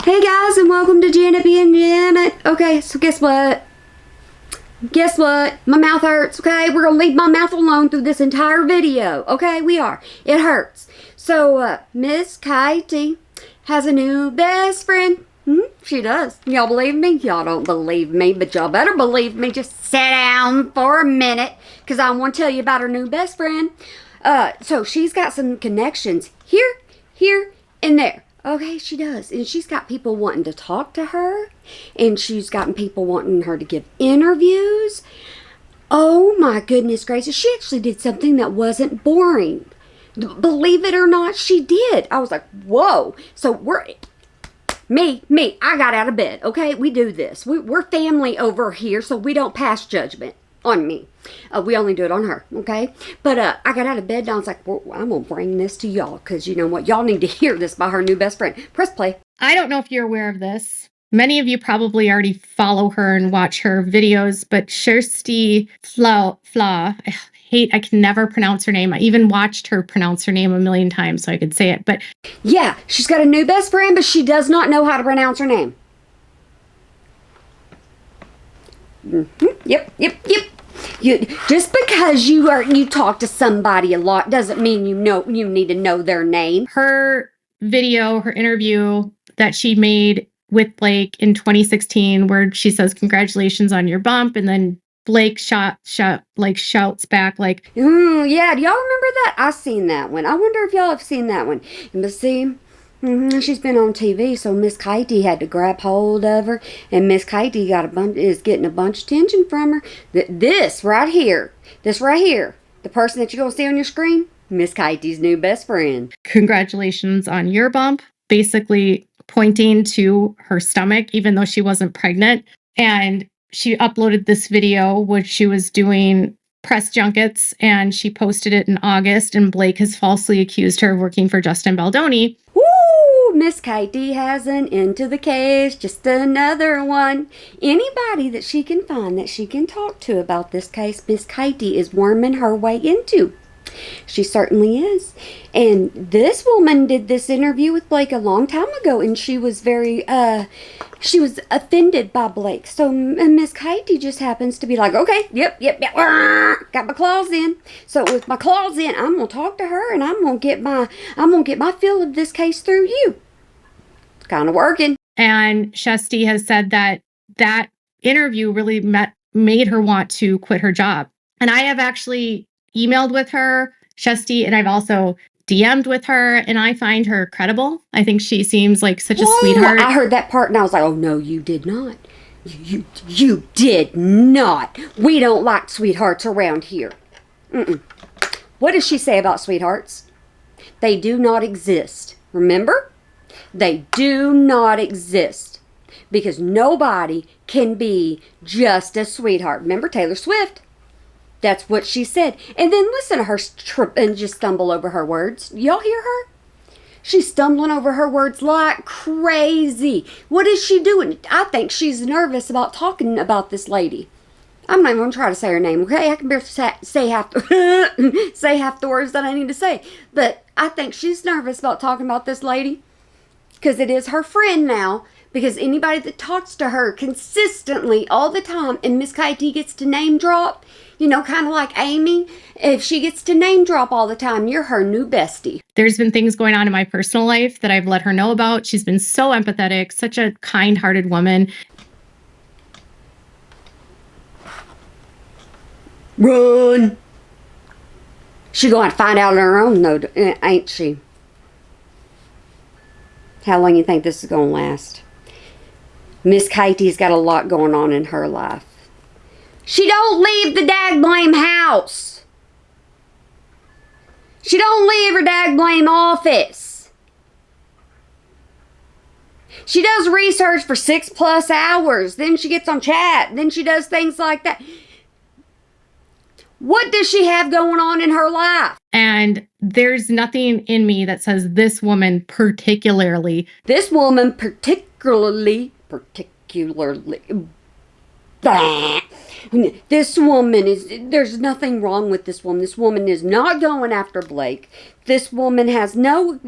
Hey guys, and welcome to Janet being Janet. Okay, so guess what? Guess what? My mouth hurts, okay? We're gonna leave my mouth alone through this entire video. Okay, we are. It hurts. So, Miss Katie has a new best friend. She does. Y'all believe me? Y'all don't believe me, but y'all better believe me. Just sit down for a minute, because I want to tell you about her new best friend. So she's got some connections here, and there. Okay, she does. And she's got people wanting to talk to her. And she's gotten people wanting her to give interviews. Oh my goodness gracious. She actually did something that wasn't boring. Believe it or not, she did. I was like, whoa. So I got out of bed. Okay, we do this. We're family over here, so we don't pass judgment on me. We only do it on her, okay? But I got out of bed and I was like, well, I'm going to bring this to y'all because you know what? Y'all need to hear this by her new best friend. Press play. I don't know if you're aware of this. Many of you probably already follow her and watch her videos, but Bestie I can never pronounce her name. I even watched her pronounce her name a million times so I could say it. But yeah, she's got a new best friend, but she does not know how to pronounce her name. Yep. Just because you talk to somebody a lot doesn't mean you need to know their name. Her interview that she made with Blake in 2016, where she says, "Congratulations on your bump," and then Blake shouts back like, yeah, do y'all remember that? I've seen that one. I wonder if y'all have seen that one. But see, she's been on TV, so Miss Katie had to grab hold of her, and Miss Katie is getting a bunch of attention from her. This right here, the person that you're gonna see on your screen, Miss Katie's new best friend. "Congratulations on your bump," basically pointing to her stomach, even though she wasn't pregnant. And she uploaded this video, which she was doing press junkets, and she posted it in August, and Blake has falsely accused her of working for Justin Baldoni. Woo! Miss Katie has an into the case, just another one. Anybody that she can find that she can talk to about this case, Miss Katie is worming her way into. She certainly is. And this woman did this interview with Blake a long time ago, and she was she was offended by Blake. So Miss Katie just happens to be like, okay, yep, got my claws in. So with my claws in, I'm gonna talk to her, and I'm gonna get my fill of this case through you. It's kind of working. And Bestie has said that interview really made her want to quit her job. And I have actually emailed with her, Bestie, and I've also DM'd with her, and I find her credible. I think she seems like such a sweetheart. I heard that part and I was like, oh no, you did not. You did not. We don't like sweethearts around here. What does she say about sweethearts? They do not exist. Remember? They do not exist. Because nobody can be just a sweetheart. Remember Taylor Swift? That's what she said. And then listen to her trip and just stumble over her words. Y'all hear her? She's stumbling over her words like crazy. What is she doing? I think she's nervous about talking about this lady. I'm not even going to try to say her name, okay? I can barely say half the words that I need to say. But I think she's nervous about talking about this lady because it is her friend now. Because anybody that talks to her consistently all the time, and Miss Katie gets to name drop, kind of like Amy, if she gets to name drop all the time, you're her new bestie. There's been things going on in my personal life that I've let her know about. She's been so empathetic, such a kind-hearted woman. Run! She going to find out on her own, though, ain't she? How long you think this is going to last? Miss Katie's got a lot going on in her life. She don't leave the dag-blame house. She don't leave her dag-blame office. She does research for 6+ hours. Then she gets on chat. Then she does things like that. What does she have going on in her life? And there's nothing in me that says this woman particularly. This woman there's nothing wrong with this woman. This woman is not going after Blake. This woman has no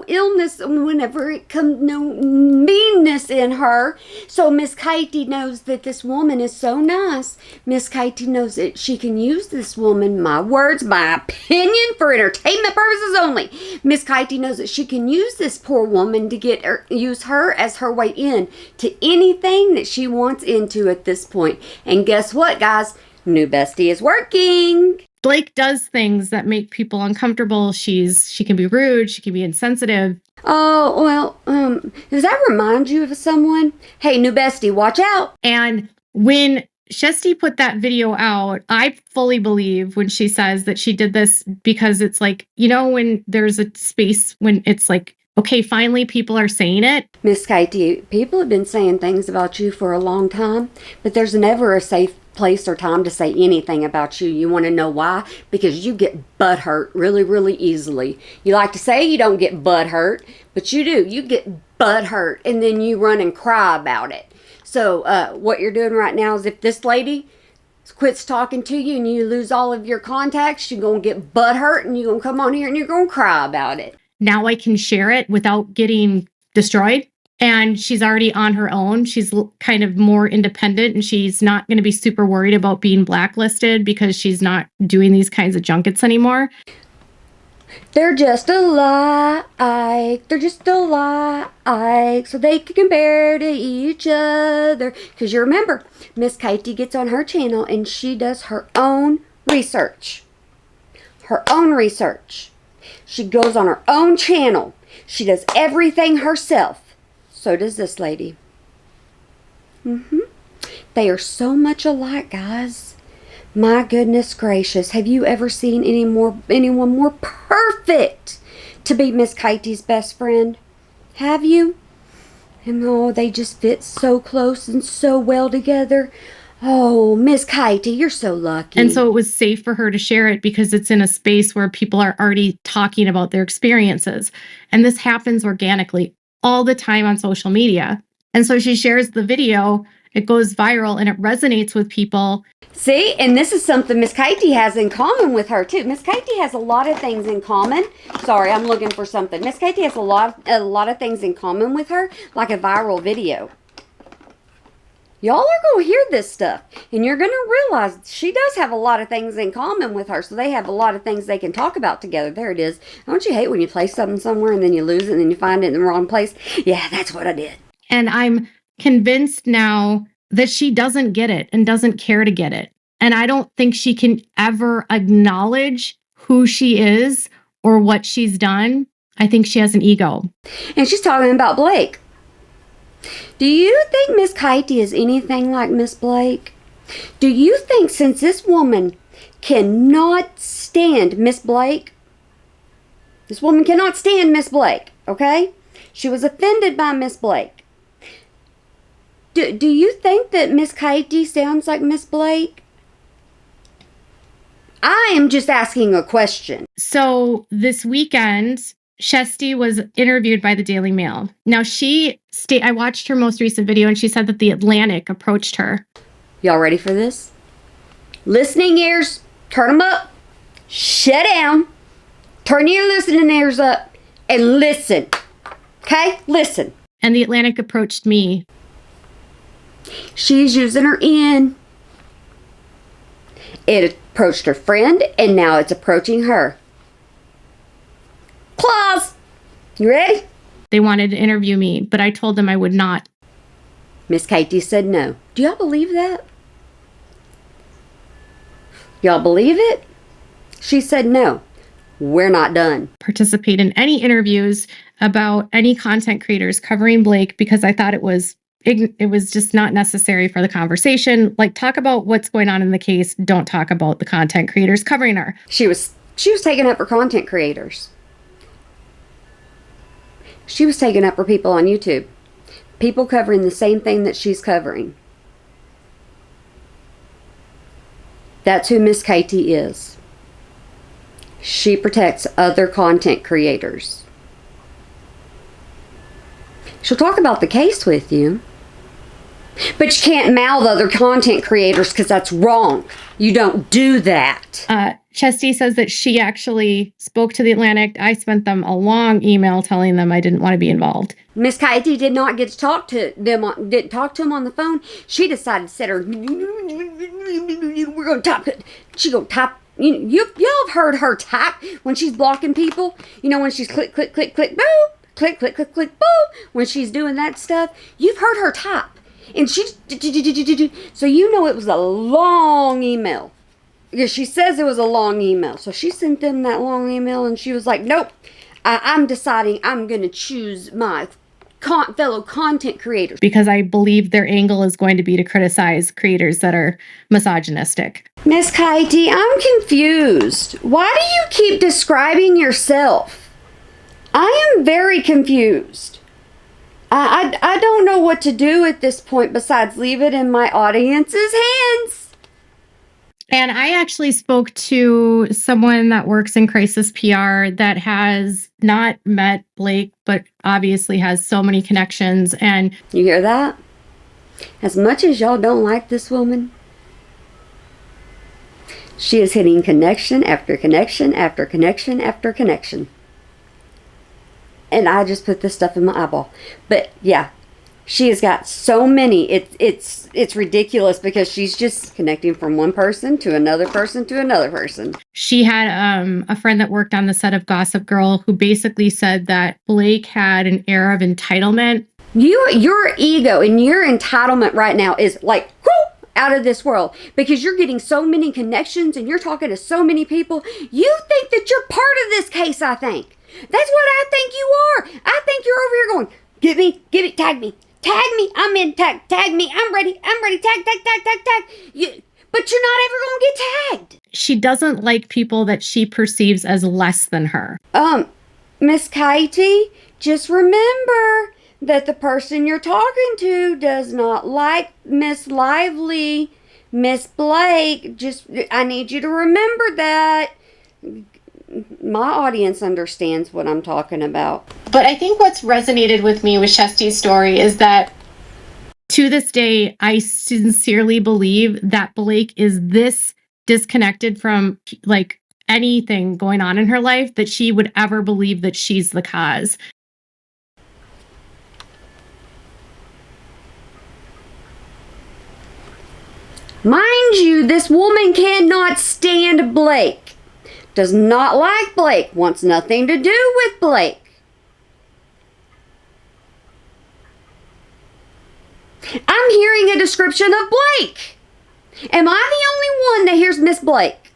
illness whenever it comes, no meanness in her. So Miss Katie knows that this woman is so nice. Miss Katie knows that she can use this woman, my words, my opinion, for entertainment purposes only. Miss Katie knows that she can use this poor woman to use her as her way in to anything that she wants into at this point. And guess what, guys? New Bestie is working. Blake does things that make people uncomfortable. She can be rude. She can be insensitive. Oh, well, does that remind you of someone? Hey, New Bestie, watch out. And when Shesty put that video out, I fully believe when she says that she did this because it's like, when there's a space when it's like, okay, finally people are saying it. Miss Katie, people have been saying things about you for a long time, but there's never a safe place or time to say anything about you. You want to know why? Because you get butt hurt really, really easily. You like to say you don't get butt hurt, but you do. You get butt hurt, and then you run and cry about it. So what you're doing right now is if this lady quits talking to you and you lose all of your contacts, you're going to get butt hurt, and you're going to come on here and you're going to cry about it. Now I can share it without getting destroyed. And she's already on her own. She's kind of more independent, and she's not going to be super worried about being blacklisted because she's not doing these kinds of junkets anymore. They're just a lie. They're just a lie. So they can compare to each other. Because you remember, Miss Katie gets on her channel and she does her own research. Her own research. She goes on her own channel. She does everything herself. So does this lady. They are so much alike, guys. My goodness gracious. Have you ever seen anyone more perfect to be Miss Katie's best friend? Have you? And oh, they just fit so close and so well together. Oh, Miss Katie, you're so lucky. And so it was safe for her to share it because it's in a space where people are already talking about their experiences. And this happens organically all the time on social media. And so she shares the video, it goes viral, and it resonates with people. See, and this is something Miss Katie has in common with her too. Miss Katie has a lot of things in common. Sorry, I'm looking for something. Miss Katie has a lot of things in common with her, like a viral video. Y'all are going to hear this stuff, and you're going to realize she does have a lot of things in common with her, so they have a lot of things they can talk about together. There it is. Don't you hate when you place something somewhere and then you lose it and then you find it in the wrong place? Yeah, that's what I did. And I'm convinced now that she doesn't get it and doesn't care to get it. And I don't think she can ever acknowledge who she is or what she's done. I think she has an ego. And she's talking about Blake. Do you think Miss Katie is anything like Miss Blake? Do you think since this woman cannot stand Miss Blake, this woman cannot stand Miss Blake, okay? She was offended by Miss Blake. Do you think that Miss Katie sounds like Miss Blake? I am just asking a question. So this weekend, Shesty was interviewed by the Daily Mail. Now I watched her most recent video, and she said that the Atlantic approached her. Y'all ready for this? Listening ears, turn them up. Shut down. Turn your listening ears up and listen. Okay? Listen. And the Atlantic approached me. She's using her in. It approached her friend, and now it's approaching her. Claws! You ready? They wanted to interview me, but I told them I would not. Miss Katie said no. Do y'all believe that? Y'all believe it? She said no. We're not done. Participate in any interviews about any content creators covering Blake because I thought it was just not necessary for the conversation. Like, talk about what's going on in the case. Don't talk about the content creators covering her. She was taking up for content creators. She was taking up for people on YouTube. People covering the same thing that she's covering. That's who Miss Katie is. She protects other content creators. She'll talk about the case with you. But you can't mouth other content creators because that's wrong. You don't do that. Chesty says that she actually spoke to the Atlantic. I sent them a long email telling them I didn't want to be involved. Miss Coyote did not get to talk to them. Didn't talk to him on the phone. She decided to set her. We're gonna type it. She gonna type. Y'all have heard her type when she's blocking people. You know, when she's click, click, click, click, boom, click, click, click, click, boom. When she's doing that stuff, you've heard her type. And she, so you know it was a long email. Because she says it was a long email. So she sent them that long email and she was like, nope, I'm deciding I'm going to choose my fellow content creators. Because I believe their angle is going to be to criticize creators that are misogynistic. Miss Coyote, I'm confused. Why do you keep describing yourself? I am very confused. I don't know what to do at this point besides leave it in my audience's hands. And I actually spoke to someone that works in crisis PR that has not met Blake, but obviously has so many connections. And you hear that? As much as y'all don't like this woman, she is hitting connection after connection after connection after connection. And I just put this stuff in my eyeball. But yeah, she has got so many. It's ridiculous because she's just connecting from one person to another person to another person. She had a friend that worked on the set of Gossip Girl who basically said that Blake had an air of entitlement. Your ego and your entitlement right now is like out of this world because you're getting so many connections and you're talking to so many people. You think that you're part of this case, I think. That's what I think you are. I think you're over here going, get me, tag me, I'm in, tag me, I'm ready, tag. But you're not ever going to get tagged. She doesn't like people that she perceives as less than her. Miss Coyote, just remember that the person you're talking to does not like Miss Lively, Miss Blake. I need you to remember that. My audience understands what I'm talking about. But I think what's resonated with me with Chesty's story is that to this day, I sincerely believe that Blake is this disconnected from like anything going on in her life that she would ever believe that she's the cause. Mind you, this woman cannot stand Blake. Does not like Blake, wants nothing to do with Blake. I'm hearing a description of Blake. Am I the only one that hears Miss Blake?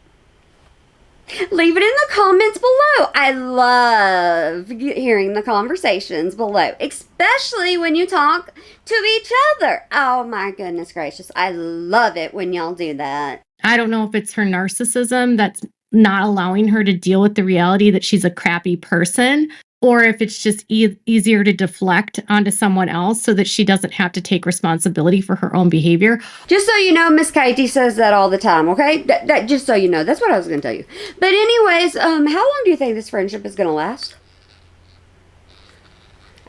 Leave it in the comments below. I love hearing the conversations below, especially when you talk to each other. Oh my goodness gracious. I love it when y'all do that. I don't know if it's her narcissism that's not allowing her to deal with the reality that she's a crappy person, or if it's just easier to deflect onto someone else so that she doesn't have to take responsibility for her own behavior. Just so you know, Miss Katie says that all the time, okay? That just so you know. That's what I was going to tell you. But anyways, how long do you think this friendship is going to last?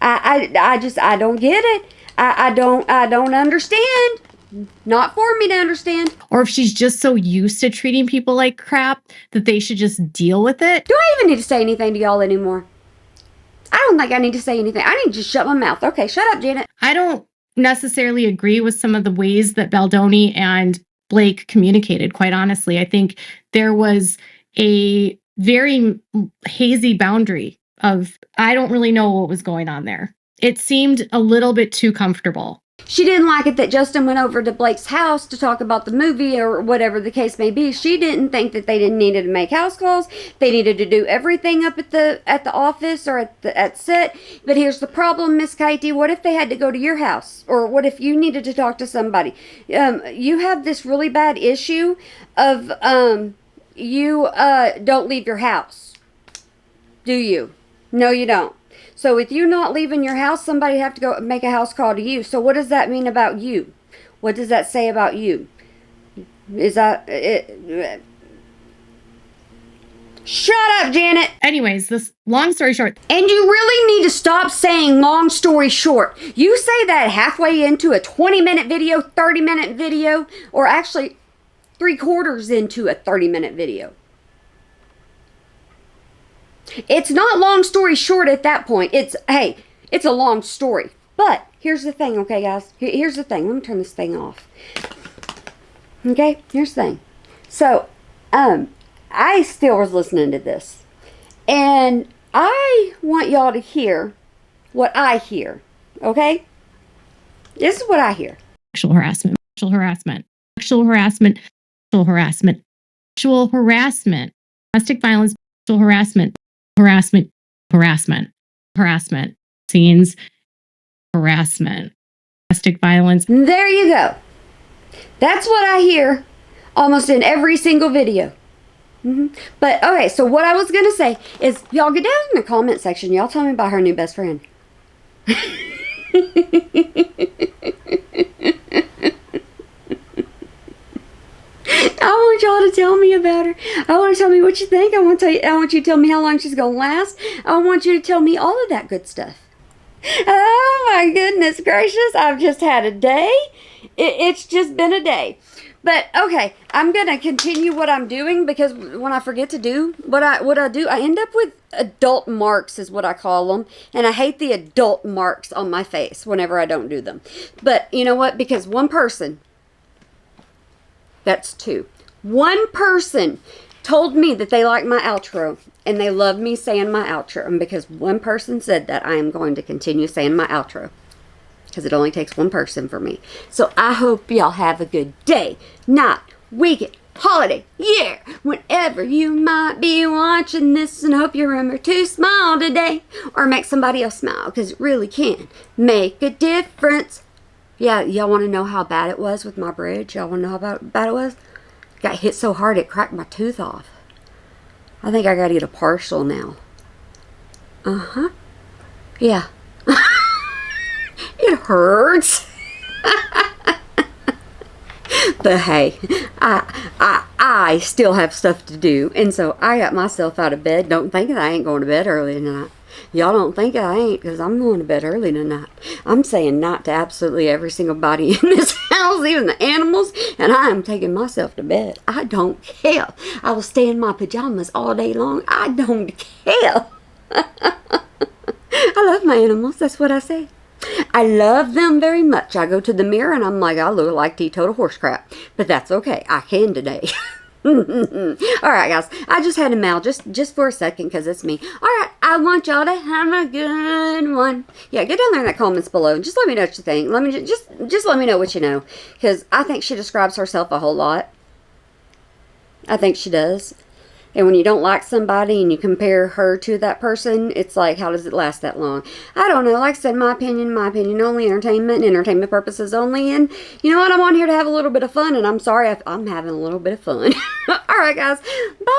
I don't get it. I don't understand. Not for me to understand. Or if she's just so used to treating people like crap that they should just deal with it. Do I even need to say anything to y'all anymore? I don't think I need to say anything. I need to just shut my mouth. Okay, shut up, Janet. I don't necessarily agree with some of the ways that Baldoni and Blake communicated, quite honestly. I think there was a very hazy boundary of, I don't really know what was going on there. It seemed a little bit too comfortable. She didn't like it that Justin went over to Blake's house to talk about the movie or whatever the case may be. She didn't think that they didn't needed to make house calls. They needed to do everything up at the office or at set. But here's the problem, Miss Katie. What if they had to go to your house? Or what if you needed to talk to somebody? You have this really bad issue of you don't leave your house. Do you? No, you don't. So with you not leaving your house, somebody have to go make a house call to you. So what does that mean about you? What does that say about you? Is that it? Shut up, Janet. Anyways, this long story short. And you really need to stop saying long story short. You say that halfway into a 20-minute video, 30-minute video, or actually 3/4 into a 30-minute video. It's not long story short at that point. It's a long story. But here's the thing, okay, guys? Here's the thing. Let me turn this thing off. Okay, here's the thing. So, I still was listening to this. And I want y'all to hear what I hear. Okay? This is what I hear. Sexual harassment, sexual harassment, sexual harassment, sexual harassment, sexual harassment, domestic violence, sexual harassment, harassment, harassment, harassment, scenes, harassment, domestic violence. There you go. That's what I hear almost in every single video. But, okay, so what I was going to say is, y'all get down in the comment section. Y'all tell me about her new best friend. I want y'all to tell me about her. I want to tell me what you think. I want you to tell me how long she's going to last. I want you to tell me all of that good stuff. Oh, my goodness gracious. I've just had a day. It's just been a day. But, okay, I'm going to continue what I'm doing because when I forget to do what I do, I end up with adult marks is what I call them. And I hate the adult marks on my face whenever I don't do them. But you know what? Because one person, that's two. One person told me that they liked my outro and they love me saying my outro. And because one person said that, I am going to continue saying my outro. Because it only takes one person for me. So I hope y'all have a good day, night, weekend, holiday, year, whenever you might be watching this, and hope you remember to smile today or make somebody else smile, because it really can make a difference. Yeah, y'all want to know how bad it was with my bridge? Y'all want to know how bad it was? Got hit so hard it cracked my tooth off. I think I got to get a partial now. Yeah. It hurts. But hey, I still have stuff to do. And so I got myself out of bed. Don't think that I ain't going to bed early tonight. Y'all don't think I ain't, because I'm going to bed early tonight. I'm saying night to absolutely every single body in this house, even the animals. And I am taking myself to bed. I don't care. I will stay in my pajamas all day long. I don't care. I love my animals. That's what I say. I love them very much. I go to the mirror and I'm like, I look like teetotal horse crap. But that's okay. I can today. Alright, guys. I just had a mail just for a second because it's me. Alright, I want y'all to have a good one. Yeah, get down there in the comments below. Just let me know what you think. Let me just let me know what you know. Because I think she describes herself a whole lot. I think she does. And when you don't like somebody and you compare her to that person, it's like, how does it last that long? I don't know. Like I said, my opinion only, entertainment purposes only. And you know what? I'm on here to have a little bit of fun. And I'm sorry if I'm having a little bit of fun. All right, guys. Bye.